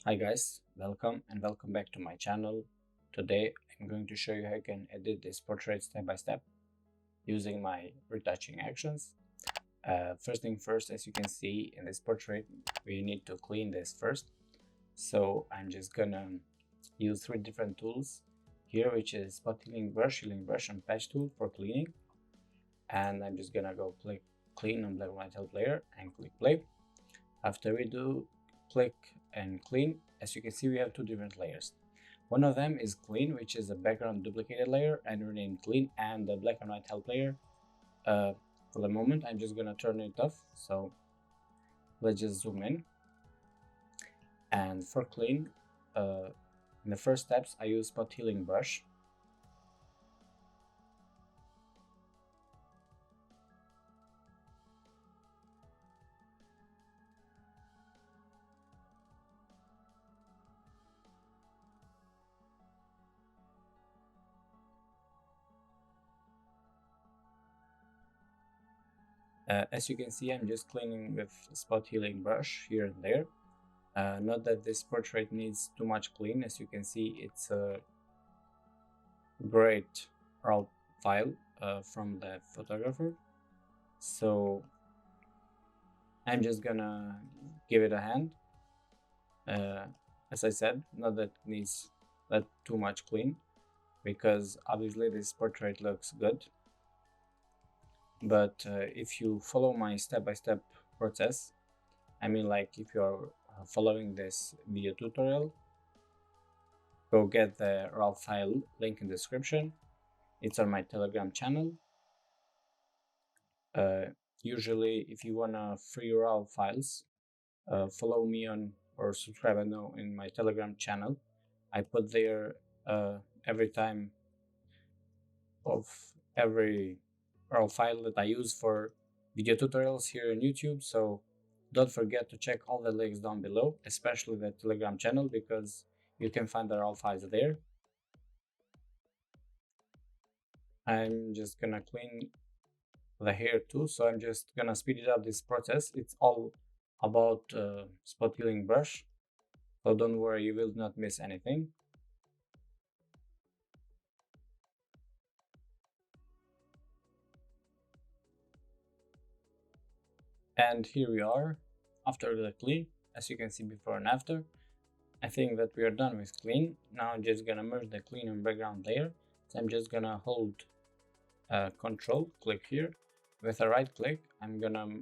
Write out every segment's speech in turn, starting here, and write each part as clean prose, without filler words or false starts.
Hi guys, welcome and welcome back to my channel. Today I'm going to show you how you can edit this portrait step by step using my retouching actions. First thing first, as you can see in this portrait, we need to clean this first. So I'm just gonna use three different tools here, which is spot healing brush, and patch tool for cleaning. And I'm just gonna go click clean on black and white help layer and click play. After we do click and clean, as you can see, we have two different layers. One of them is clean, which is a background duplicated layer and renamed clean, and the black and white help layer. For the moment, I'm just gonna turn it off. So let's just zoom in. And for clean, in the first steps, I use spot healing brush. As you can see, I'm just cleaning with spot healing brush here and there. Not that this portrait needs too much clean. As you can see, it's a great raw file from the photographer. So I'm just gonna give it a hand. As I said, not that needs that too much clean, because obviously this portrait looks good. But if you follow my step-by-step process, I mean, like if you're following this video tutorial, go get the raw file link in the description. It's on my Telegram channel. Usually, if you wanna free raw files, follow me on or subscribe now in my Telegram channel. I put there every time of every raw file that I use for video tutorials here on YouTube. So don't forget to check all the links down below, especially the Telegram channel, because you can find the raw files there. I'm just gonna clean the hair too, so I'm just gonna speed it up this process. It's all about spot healing brush, so don't worry, you will not miss anything. And here we are after the clean. As you can see, before and after. I think that we are done with clean. Now I'm just gonna merge the clean and background layer. So I'm just gonna hold control, click here. With a right click, I'm gonna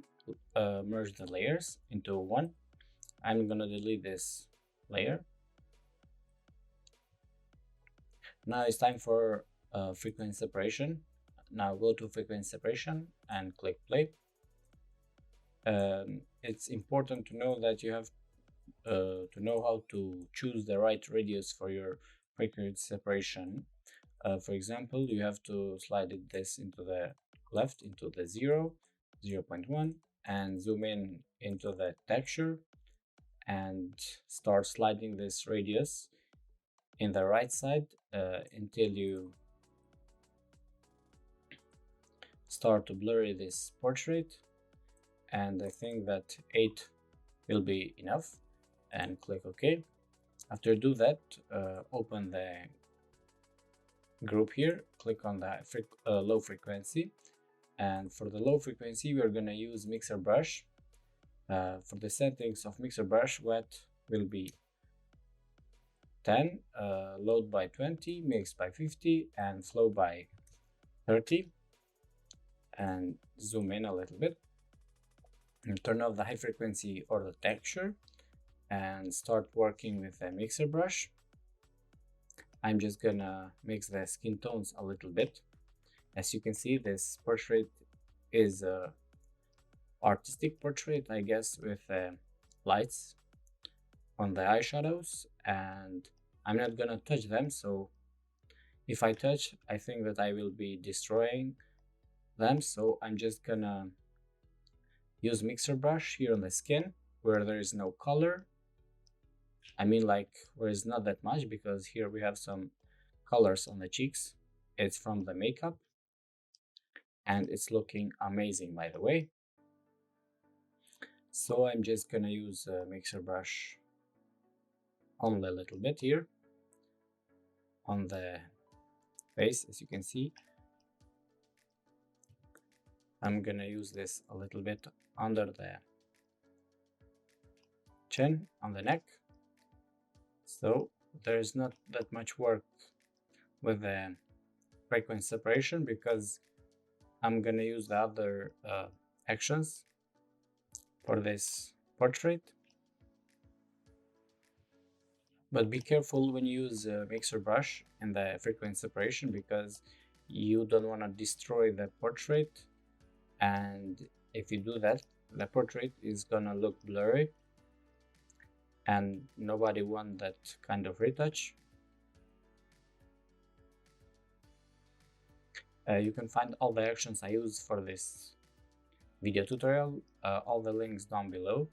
merge the layers into one. I'm gonna delete this layer. Now it's time for frequency separation. Now go to frequency separation and click play. It's important to know that you have to know how to choose the right radius for your frequency separation. For example, you have to slide this into the left into the 0, 0.1, and zoom in into the texture and start sliding this radius in the right side until you start to blurry this portrait. And I think that 8 will be enough, and click OK. After do that, open the group here, click on the low frequency, and for the low frequency we're gonna use mixer brush. For the settings of mixer brush, wet will be 10, load by 20, mix by 50, and flow by 30. And zoom in a little bit and turn off the high frequency or the texture and start working with the mixer brush. I'm just gonna mix the skin tones a little bit. As you can see, this portrait is a artistic portrait, I guess, with lights on the eyeshadows, and I'm not gonna touch them. So if I touch, I think that I will be destroying them. So I'm just gonna use mixer brush here on the skin where there is no color. I mean, like where it's not that much, because here we have some colors on the cheeks. It's from the makeup and it's looking amazing, by the way. So I'm just gonna use a mixer brush only a little bit here on the face. As you can see, I'm gonna use this a little bit under the chin, on the neck. So there's not that much work with the frequency separation because I'm gonna use the other actions for this portrait. But be careful when you use a mixer brush in the frequency separation because you don't want to destroy the portrait, and if you do that, the portrait is gonna look blurry and nobody want that kind of retouch. You can find all the actions I use for this video tutorial, all the links down below.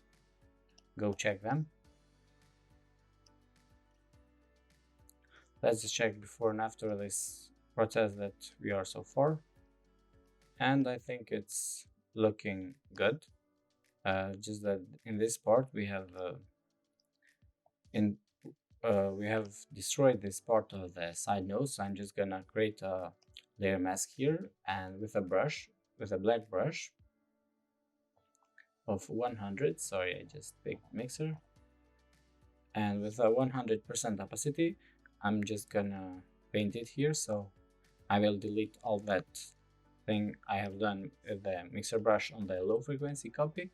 Go check them. Let's just check before and after this process that we are so far. And I think it's looking good. Just that in this part we have we have destroyed this part of the side nose. So I'm just gonna create a layer mask here, and with a brush, with a black brush of 100. Sorry, I just picked mixer, and with a 100% opacity, I'm just gonna paint it here. So I will delete all that thing I have done with the mixer brush on the low frequency copy.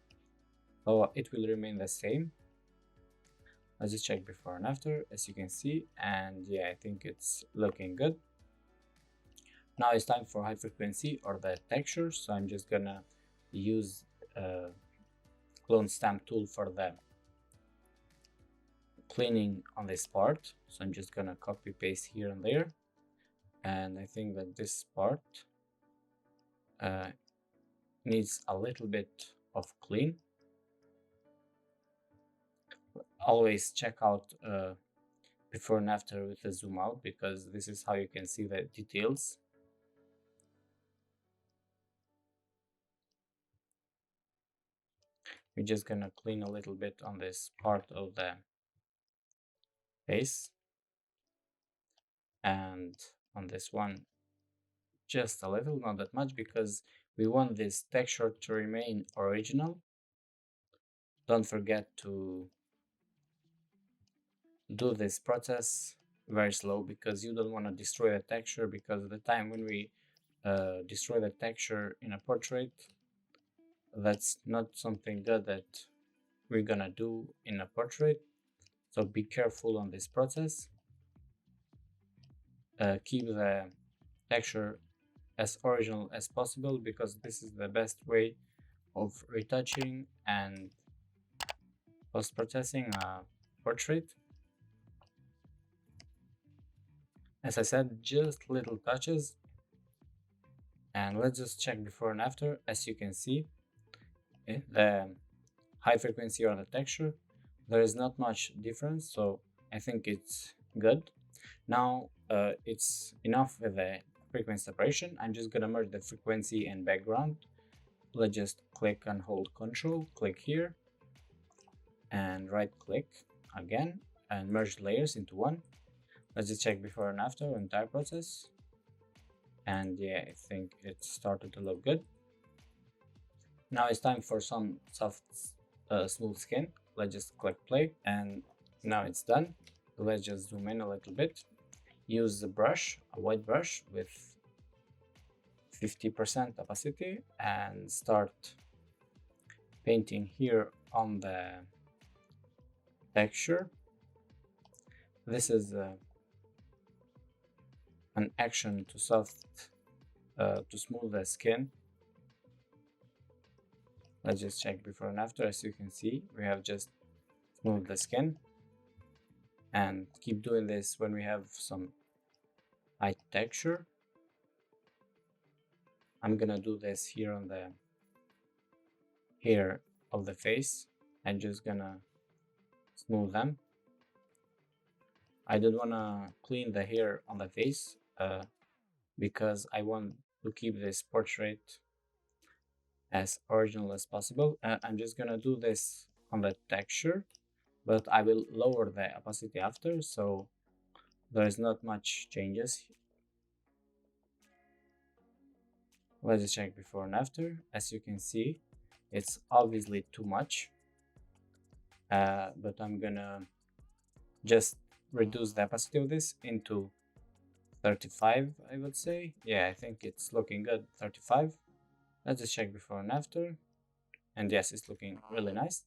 So it will remain the same. Let's just check before and after, as you can see, and yeah, I think it's looking good. Now it's time for high frequency or the texture. So I'm just gonna use clone stamp tool for the cleaning on this part. So I'm just gonna copy paste here and there, and I think that this part needs a little bit of clean. Always check out before and after with the zoom out, because this is how you can see the details. We're just gonna clean a little bit on this part of the face, and on this one just a little, not that much, because we want this texture to remain original. Don't forget to do this process very slow, because you don't want to destroy the texture, because the time when we destroy the texture in a portrait, that's not something good that we're gonna do in a portrait. So be careful on this process. Keep the texture as original as possible, because this is the best way of retouching and post-processing a portrait. As I said, just little touches. And let's just check before and after. As you can see, the high frequency or the texture, there is not much difference, so I think it's good. Now it's enough with the frequency separation. I'm just gonna merge the frequency and background. Let's just click and hold Control, click here, and right click again and merge layers into one. Let's just check before and after entire process, and yeah, I think it started to look good. Now it's time for some soft smooth skin. Let's just click play, and now it's done. Let's just zoom in a little bit. Use the brush, a white brush with 50% opacity, and start painting here on the texture. This is an action to to smooth the skin. Let's just check before and after. As you can see, we have just smoothed the skin, and keep doing this when we have some eye texture. I'm gonna do this here on the hair of the face. I'm just gonna smooth them. I don't wanna clean the hair on the face because I want to keep this portrait as original as possible. I'm just gonna do this on the texture, but I will lower the opacity after, so there is not much changes. Let's check before and after. As you can see, it's obviously too much, but I'm gonna just reduce the opacity of this into 35, I would say. Yeah, I think it's looking good, 35. Let's just check before and after. And yes, it's looking really nice.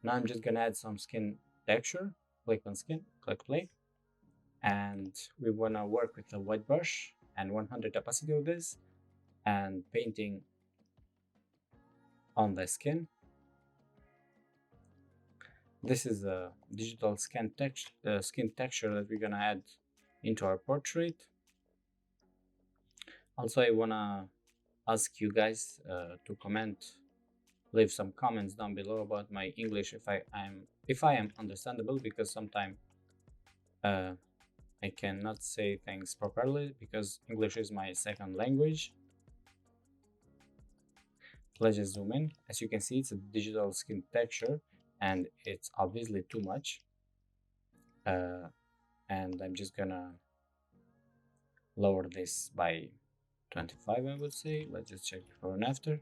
Now I'm just gonna add some skin texture. Click on skin, click play. And we wanna work with a white brush and 100 opacity of this and painting on the skin. This is a digital skin texture that we're gonna add into our portrait. Also, I wanna ask you guys to leave some comments down below about my English if I am understandable, because sometimes I cannot say things properly because English is my second language. Let's just zoom in. As you can see, it's a digital skin texture and it's obviously too much. And I'm just gonna lower this by 25, I would say. Let's just check before and after.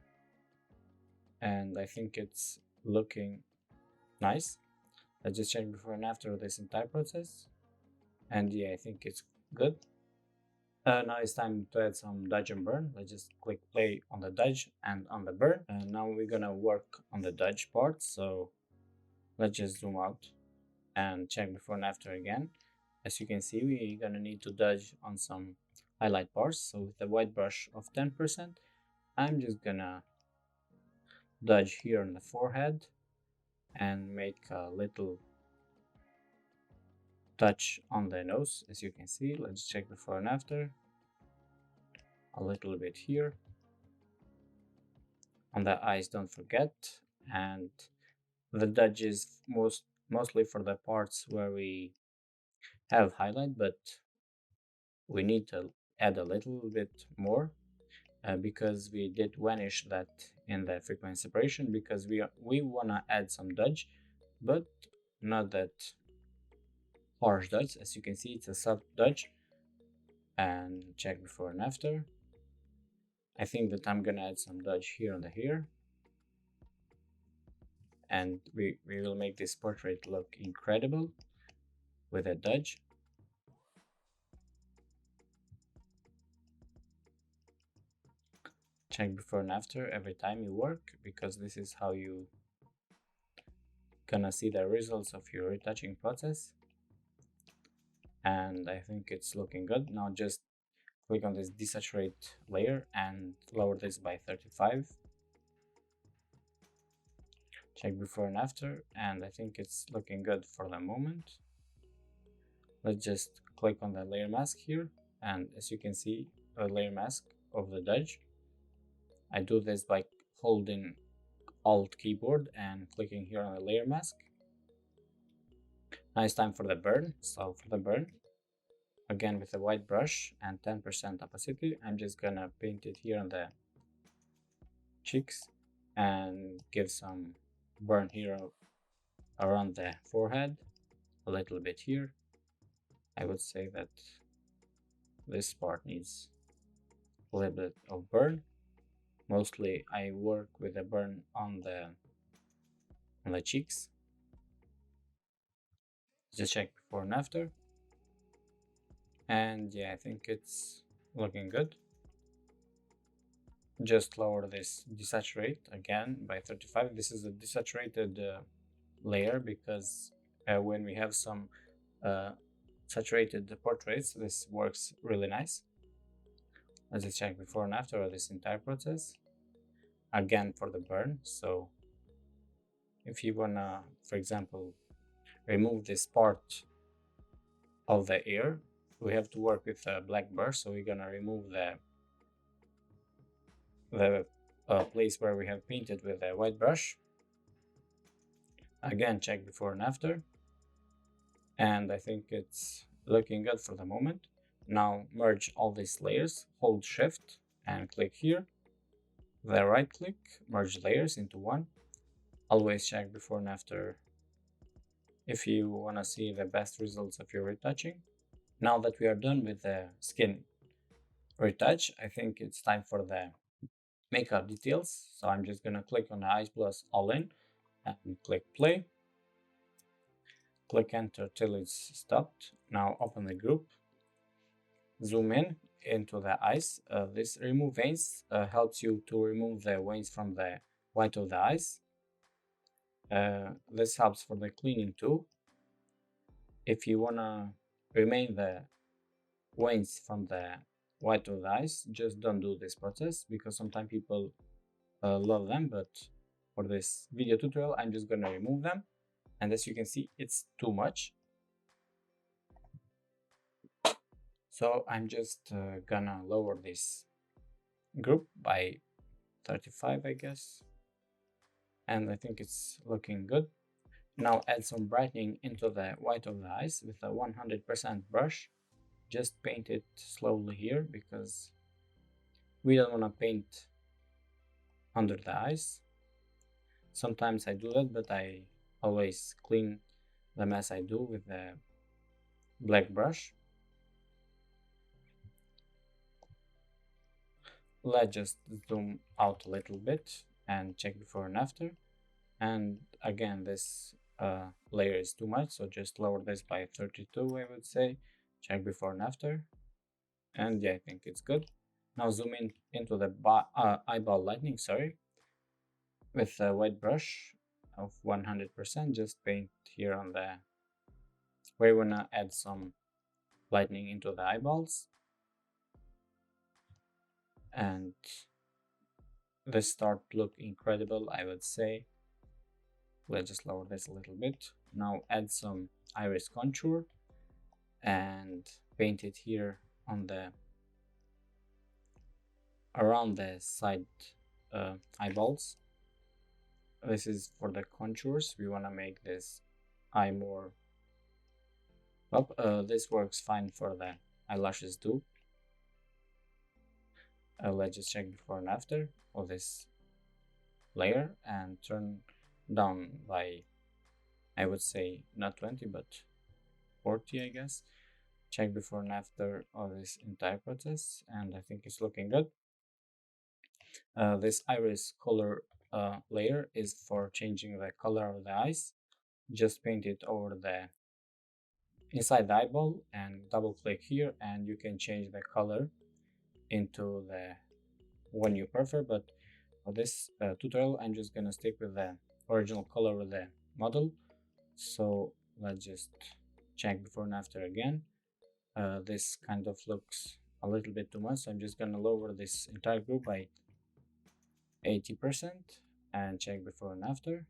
And I think it's looking nice. Let's just check before and after this entire process. And yeah, I think it's good. Now it's time to add some dodge and burn. Let's just click play on the dodge and on the burn. And now we're gonna work on the dodge part. So let's just zoom out and check before and after again. As you can see, we're gonna need to dodge on some highlight parts. So with the white brush of 10%, I'm just gonna dodge here on the forehead and make a little touch on the nose. As you can see, let's check before and after. A little bit here on the eyes, don't forget. And the dodge is mostly for the parts where we have highlight, but we need to add a little bit more because we did vanish that in the frequency separation, because we wanna add some dodge, but not that harsh dodge. As you can see, it's a soft dodge. And check before and after. I think that I'm gonna add some dodge here and here, and we will make this portrait look incredible with a dodge. Check before and after every time you work, because this is how you gonna see the results of your retouching process. And I think it's looking good. Now just click on this desaturate layer and lower this by 35. Check before and after, and I think it's looking good for the moment. Let's just click on the layer mask here, and as you can see, a layer mask of the dodge. I do this by holding Alt keyboard and clicking here on the layer mask. Now it's time for the burn. So for the burn, again with a white brush and 10% opacity, I'm just gonna paint it here on the cheeks and give some burn here around the forehead, a little bit here. I would say that this part needs a little bit of burn. Mostly I work with a burn on the cheeks. Just check before and after. And yeah, I think it's looking good. Just lower this desaturate again by 35. This is a desaturated layer because when we have some saturated portraits, this works really nice. Let's just check before and after of this entire process. Again for the burn. So if you wanna, for example, remove this part of the ear, we have to work with a black brush. So we're gonna remove the place where we have painted with a white brush. Again, check before and after. And I think it's looking good for the moment. Now merge all these layers, hold shift and click here. The right click, merge layers into one. Always check before and after if you want to see the best results of your retouching. Now that we are done with the skin retouch, I think it's time for the makeup details. So I'm just gonna click on the eyes plus all in and click play. Click enter till it's stopped. Now open the group, zoom in into the eyes. This remove veins helps you to remove the veins from the white of the eyes. This helps for the cleaning too. If you wanna remain the veins from the white of the eyes, just don't do this process, because sometimes people love them, but for this video tutorial I'm just gonna remove them, and as you can see it's too much. So I'm just gonna lower this group by 35, I guess, and I think it's looking good. Now add some brightening into the white of the eyes with a 100% brush. Just paint it slowly here, because we don't want to paint under the eyes. Sometimes I do that, but I always clean the mess I do with the black brush. Let's just zoom out a little bit and check before and after. And again, this layer is too much, so just lower this by 32, I would say. Check before and after. And yeah, I think it's good. Now zoom in into the eyeball lightning, sorry, with a white brush of 100%. Just paint here on the where you wanna add some lightning into the eyeballs, and this start look incredible, I would say. Let's just lower this a little bit. Now add some iris contour and paint it here on the around the side eyeballs. This is for the contours. We want to make this eye more up. This works fine for the eyelashes too. Let's just check before and after of this layer and turn down by, I would say, not 20 but 40, I guess. Check before and after of this entire process, and I think it's looking good. This iris color layer is for changing the color of the eyes. Just paint it over the inside the eyeball and double click here, and you can change the color into the one you prefer, but for this tutorial I'm just gonna stick with the original color of the model. So let's just check before and after again. This kind of looks a little bit too much, so I'm just gonna lower this entire group by 80% and check before and after.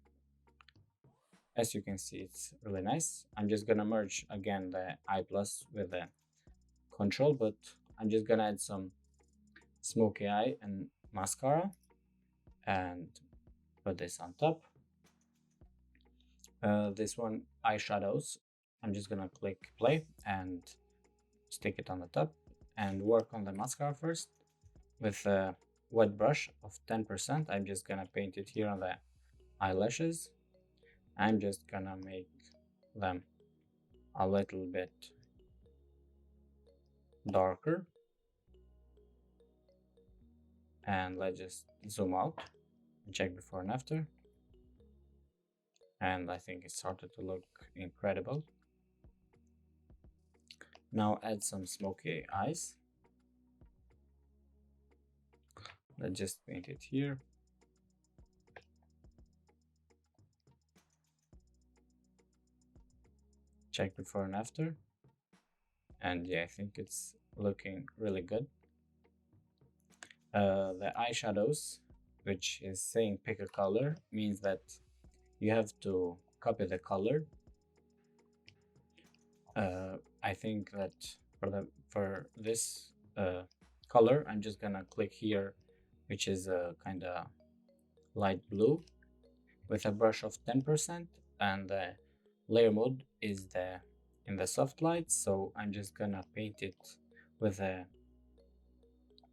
As you can see, it's really nice. I'm just gonna merge again the eye plus with the control, but I'm just gonna add some smoky eye and mascara and put this on top. This one, eyeshadows, I'm just gonna click play and stick it on the top and work on the mascara first with a wet brush of 10%. I'm just gonna paint it here on the eyelashes. I'm just gonna make them a little bit darker, and let's just zoom out and check before and after, and I think it started to look incredible. Now add some smoky eyes. Let's just paint it here. Check before and after, and yeah, I think it's looking really good. The eyeshadows, which is saying pick a color, means that you have to copy the color. I think that for this color, I'm just gonna click here, which is a kind of light blue, with a brush of 10%, and the layer mode is in the soft light, so I'm just gonna paint it with a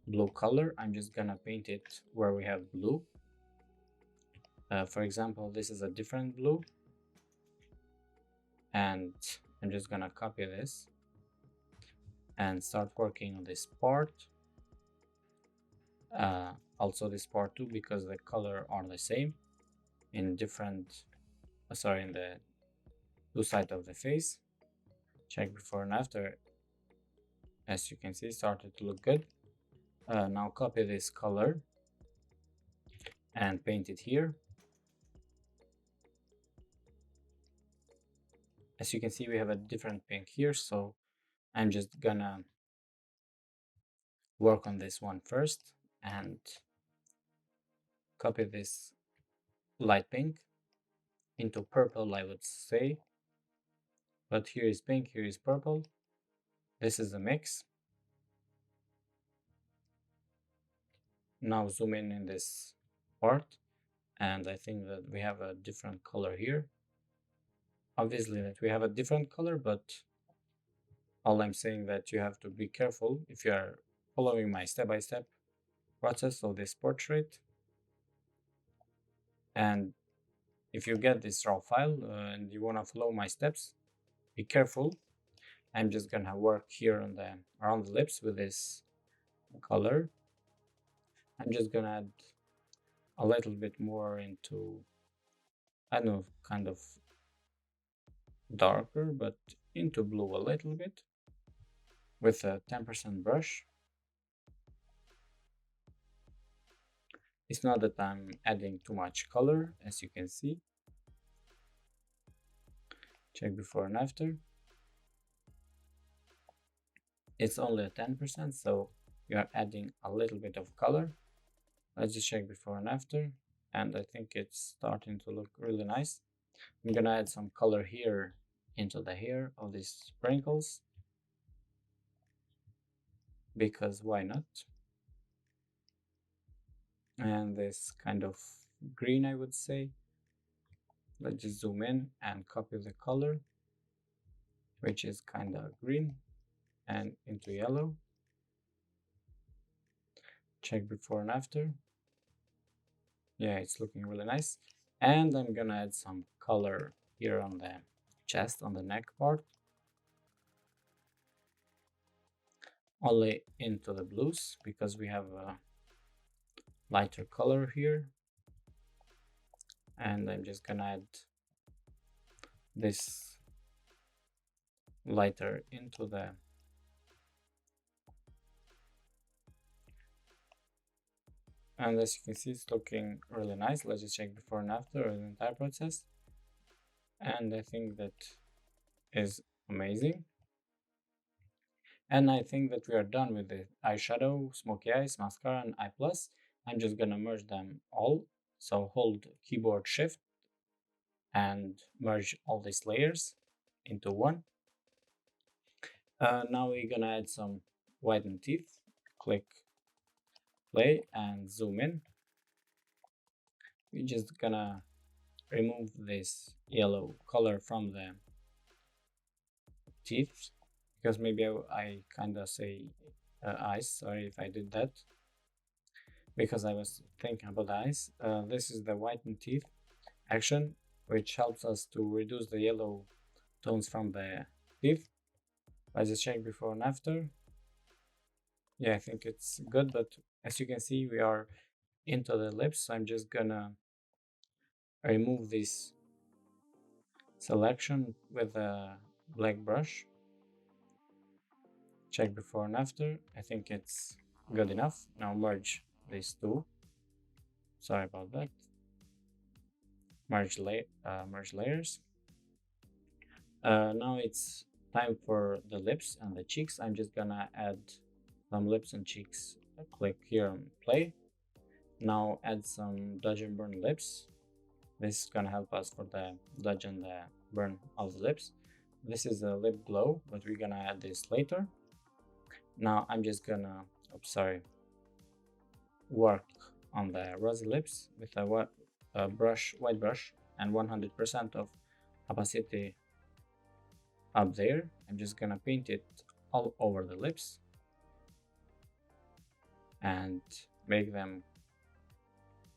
blue color. I'm just gonna paint it where we have blue. For example, this is a different blue. And I'm just gonna copy this and start working on this part. Also this part too, because the color are the same in different, in the two sides of the face. Check before and after. As you can see, started to look good. Now copy this color and paint it here. As you can see, we have a different pink here, so I'm just gonna work on this one first and copy this light pink into purple, I would say. But here is pink, here is purple. This is a mix. Now zoom in this part, and I think that we have a different color here. Obviously that we have a different color, but all I'm saying that you have to be careful if you are following my step-by-step process of this portrait. And if you get this raw file and you want to follow my steps, be careful. I'm just gonna work here on the around the lips with this color. I'm just gonna add a little bit more into, I don't know, kind of darker, but into blue a little bit with a 10% brush. It's not that I'm adding too much color, as you can see. Check before and after. It's only a 10%, so you are adding a little bit of color. Let's just check before and after, and I think it's starting to look really nice. I'm gonna add some color here into the hair of these sprinkles, because why not? And this kind of green, I would say. Let's just zoom in and copy the color, which is kind of green, and into yellow. Check before and after. Yeah, it's looking really nice. And I'm gonna add some color here on the chest, on the neck part, only into the blues, because we have a lighter color here. And I'm just gonna add this lighter into the and as you can see, it's looking really nice. Let's just check before and after the entire process, and I think that is amazing. And I think that we are done with the eyeshadow, smoky eyes, mascara, and eye plus. I'm just gonna merge them all. So hold keyboard shift and merge all these layers into one. Now we're gonna add some whitened teeth. Click play and zoom in. We're just gonna remove this yellow color from the teeth, because maybe I kind of say eyes. Sorry if I did that, because I was thinking about eyes. This is the whitened teeth action, which helps us to reduce the yellow tones from the teeth. Let's just check before and after. Yeah, I think it's good, but as you can see, we are into the lips, so I'm just gonna remove this selection with a black brush. Check before and after. I think it's good enough. Now merge these two. Sorry about that. Merge layers. Now it's time for the lips and the cheeks. I'm just gonna add some lips and cheeks. Click here and play. Now add some dodge and burn lips. This is gonna help us for the dodge and the burn of the lips. This is a lip glow, but we're gonna add this later. Now I'm just gonna, work on the rosy lips with a white brush and 100% of opacity up there. I'm just gonna paint it all over the lips and make them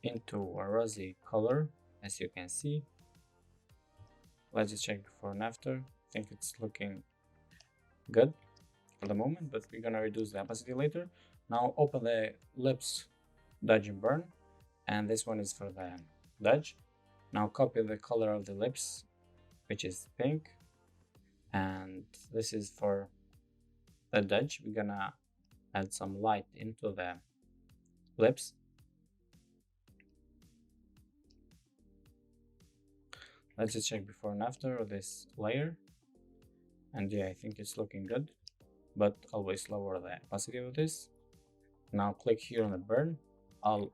into a rosy color, as you can see. Let's just check before and after. I think it's looking good for the moment, but we're gonna reduce the opacity later. Now open the lips dodge and burn, and this one is for the dodge. Now copy the color of the lips, which is pink, and this is for the dodge. We're gonna add some light into the lips. Let's just check before and after of this layer, and yeah, I think it's looking good, but always lower the opacity of this. Now click here on the burn. I'll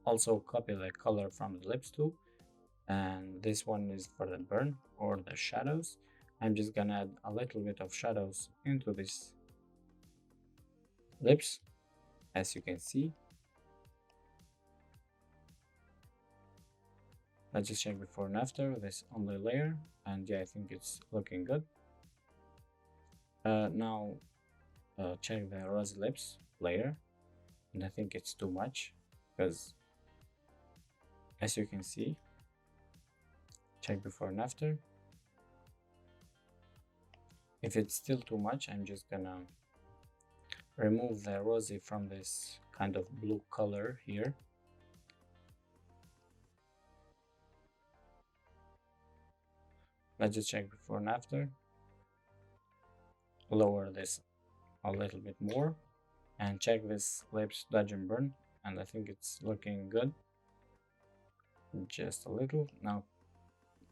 also copy the color from the lips too, and this one is for the burn or the shadows. I'm just gonna add a little bit of shadows into these lips, as you can see. Let's just check before and after this only layer, and yeah, I think it's looking good. Now check the rosy lips layer, and I think it's too much because, as you can see, check before and after. If it's still too much, I'm just gonna remove the rosy from this kind of blue color here. Let's just check before and after. Lower this a little bit more and check this lips dodge and burn, and I think it's looking good. Just a little. Now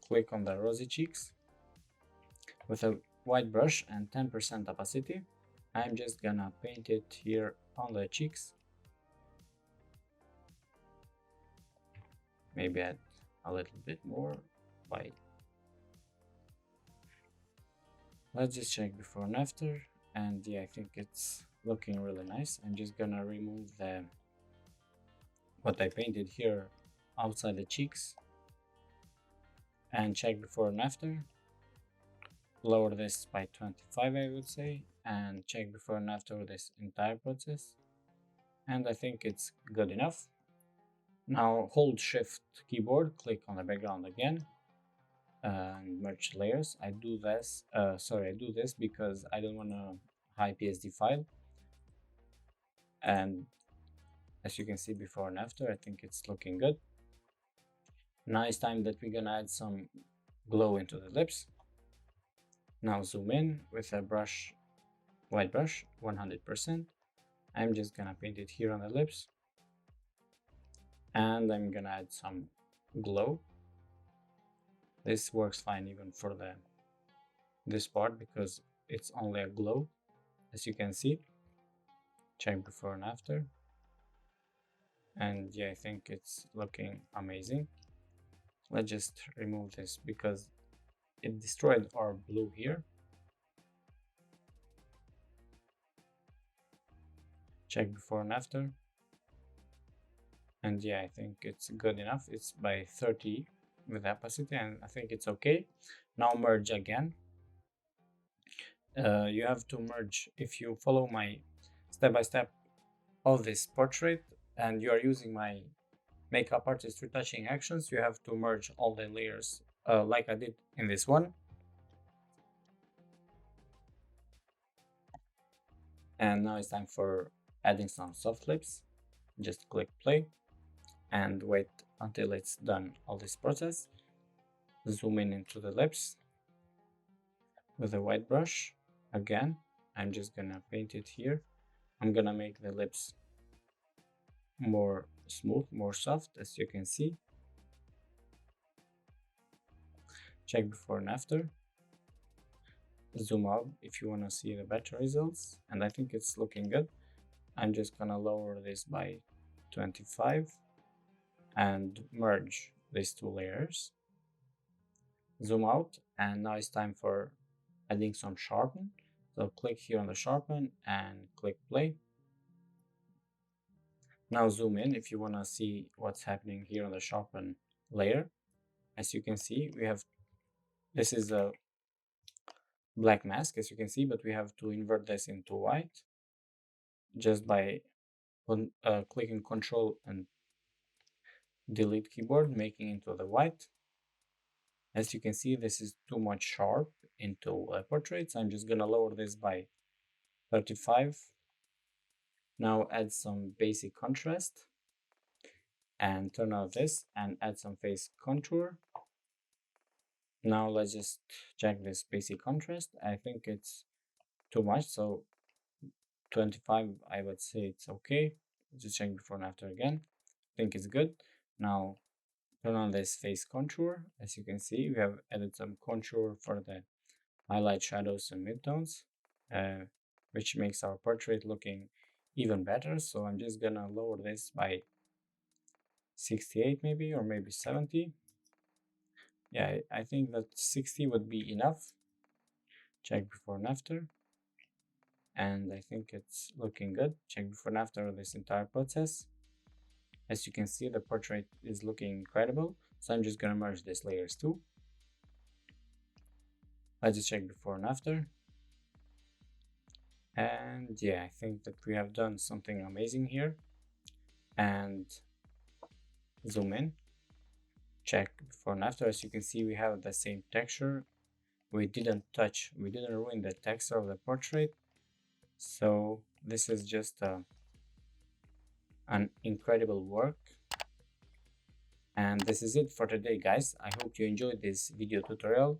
click on the rosy cheeks with a white brush and 10% opacity. I'm just gonna paint it here on the cheeks. Maybe add a little bit more by. Let's just check before and after, and yeah, I think it's looking really nice. I'm just gonna remove the what I painted here outside the cheeks and check before and after. Lower this by 25, I would say, and check before and after this entire process, and I think it's good enough. Now hold shift keyboard, click on the background again, and merge layers. I do this because I don't want a high PSD file, and as you can see before and after, I think it's looking good. Now it's time that we're gonna add some glow into the lips. Now zoom in with a brush, white brush, 100%. I'm just gonna paint it here on the lips, and I'm gonna add some glow. This works fine even for this part because it's only a glow, as you can see. Check before and after, and yeah, I think it's looking amazing. Let's just remove this because it destroyed our blue here. Check before and after, and yeah, I think it's good enough. It's by 30 with opacity, and I think it's okay. Now merge again. You have to merge if you follow my step-by-step of this portrait and you are using my makeup artist retouching actions. You have to merge all the layers like I did in this one. And now it's time for adding some soft lips. Just click play and wait until it's done all this process. Zoom in into the lips with a white brush. Again, I'm just gonna paint it here. I'm gonna make the lips more smooth, more soft, as you can see. Check before and after. Zoom out if you want to see the better results, and I think it's looking good. I'm just gonna lower this by 25 and merge these two layers. Zoom out, and now it's time for adding some sharpen. So click here on the sharpen and click play. Now zoom in if you want to see what's happening here on the sharpen layer. As you can see, this is a black mask, as you can see, but we have to invert this into white just by clicking Control and Delete keyboard, making into the white. As you can see, this is too much sharp into portraits. I'm just gonna lower this by 35. Now add some basic contrast and turn off this and add some face contour. Now let's just check this basic contrast. I think it's too much, so 25, I would say it's okay. Just check before and after again. I think it's good. Now turn on this face contour. As you can see, we have added some contour for the highlight, shadows, and midtones, which makes our portrait looking even better. So I'm just gonna lower this by 68 maybe, or maybe 70. Yeah, I think that 60 would be enough. Check before and after. And I think it's looking good. Check before and after this entire process. As you can see, the portrait is looking incredible. So I'm just gonna merge these layers too. Let's just check before and after. And yeah, I think that we have done something amazing here. And zoom in. Check before and after. As you can see, we have the same texture. We didn't ruin the texture of the portrait. So this is just an incredible work. And this is it for today, guys. I hope you enjoyed this video tutorial.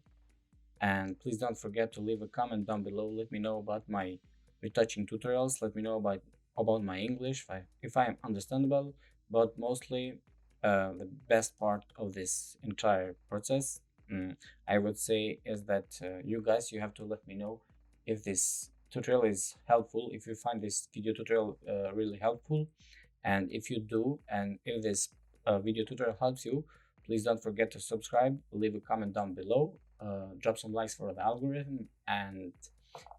And please don't forget to leave a comment down below. Let me know about my retouching tutorials. Let me know about my English, if I am understandable. But mostly the best part of this entire process, I would say, is that you have to let me know if this tutorial is helpful, if you find this video tutorial really helpful. And if you do, and if this video tutorial helps you, please don't forget to subscribe, leave a comment down below, drop some likes for the algorithm. And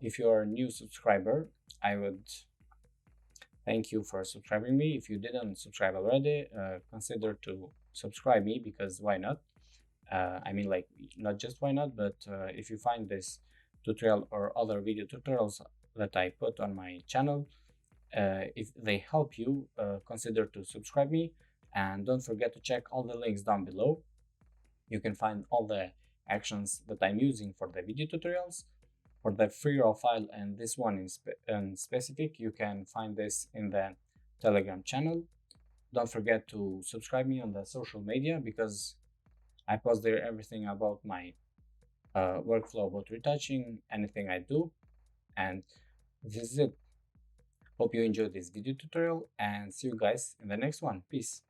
if you're a new subscriber, I would thank you for subscribing me. If you didn't subscribe already, consider to subscribe me, because why not? I mean, like, not just why not, but if you find this tutorial or other video tutorials that I put on my channel, if they help you, consider to subscribe me. And don't forget to check all the links down below. You can find all the actions that I'm using for the video tutorials. For the free raw file and this one in specific, you can find this in the Telegram channel. Don't forget to subscribe me on the social media, because I post there everything about my workflow, about retouching, anything I do. And this is it. Hope you enjoyed this video tutorial, and see you guys in the next one. Peace.